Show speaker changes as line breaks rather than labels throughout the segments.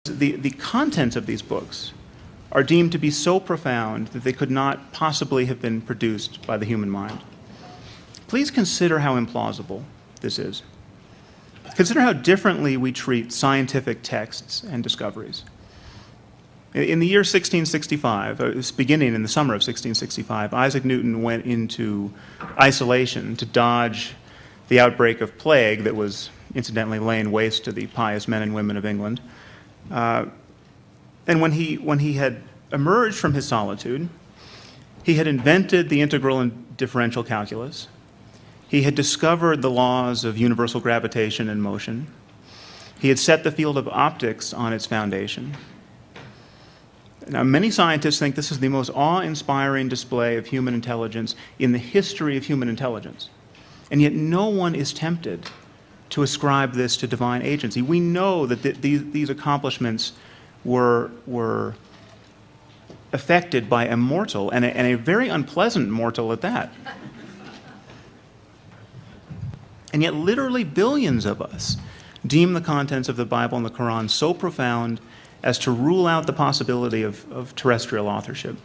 The contents of these books are deemed to be so profound that they could not possibly have been produced by the human mind. Please consider how implausible this is. Consider how differently we treat scientific texts and discoveries. In the year 1665, beginning in the summer of 1665, Isaac Newton went into isolation to dodge the outbreak of plague that was incidentally laying waste to the pious men and women of England. And when he had emerged from his solitude, he had invented the integral and differential calculus. He had discovered the laws of universal gravitation and motion. He had set the field of optics on its foundation. Now, many scientists think this is the most awe-inspiring display of human intelligence in the history of human intelligence. And yet no one is tempted to ascribe this to divine agency. We know that these accomplishments were affected by a mortal, and a very unpleasant mortal at that. And yet literally billions of us deem the contents of the Bible and the Quran so profound as to rule out the possibility of terrestrial authorship.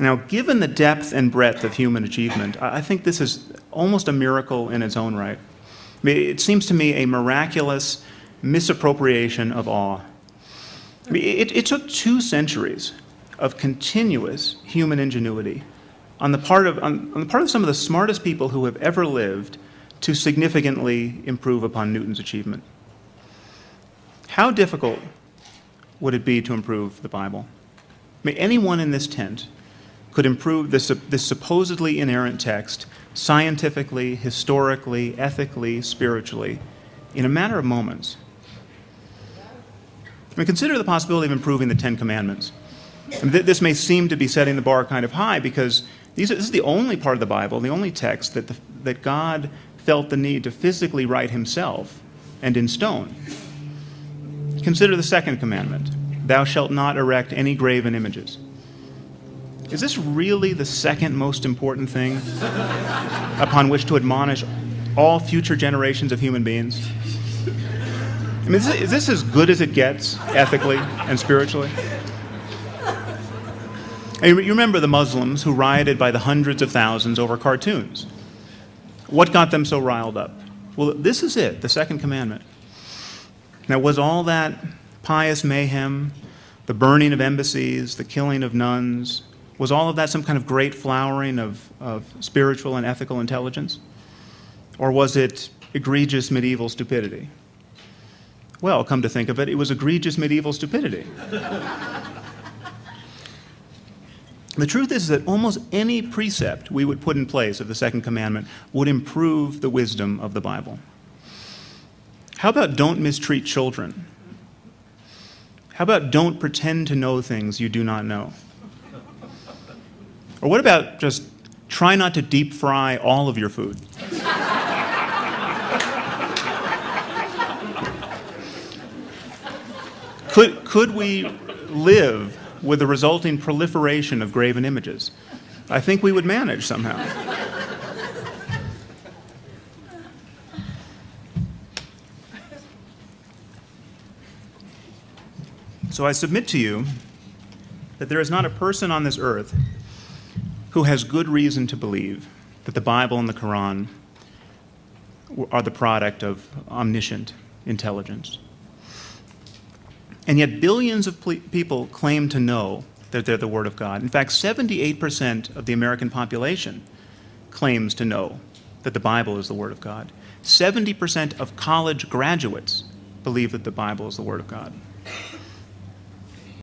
Now, given the depth and breadth of human achievement, I think this is almost a miracle in its own right. I mean, it seems to me a miraculous misappropriation of awe. I mean, it took 2 centuries of continuous human ingenuity on the part of some of the smartest people who have ever lived to significantly improve upon Newton's achievement. How difficult would it be to improve the Bible? I mean, anyone in this tent could improve this supposedly inerrant text scientifically, historically, ethically, spiritually, in a matter of moments. I mean, consider the possibility of improving the 10 Commandments. I mean, this may seem to be setting the bar kind of high because this is the only part of the Bible, the only text that God felt the need to physically write himself and in stone. Consider the 2nd commandment, thou shalt not erect any graven images. Is this really the second most important thing upon which to admonish all future generations of human beings? I mean, is this as good as it gets ethically and spiritually? And you remember the Muslims who rioted by the hundreds of thousands over cartoons. What got them so riled up? Well, this is it, the 2nd commandment. Now, was all that pious mayhem, the burning of embassies, the killing of nuns, was all of that some kind of great flowering of spiritual and ethical intelligence? Or was it egregious medieval stupidity? Well, come to think of it, it was egregious medieval stupidity. The truth is that almost any precept we would put in place of the 2nd commandment would improve the wisdom of the Bible. How about don't mistreat children? How about don't pretend to know things you do not know? Or what about just try not to deep fry all of your food? Could we live with the resulting proliferation of graven images? I think we would manage somehow. So I submit to you that there is not a person on this earth who has good reason to believe that the Bible and the Quran are the product of omniscient intelligence. And yet billions of people claim to know that they're the Word of God. In fact, 78% of the American population claims to know that the Bible is the Word of God. 70% of college graduates believe that the Bible is the Word of God.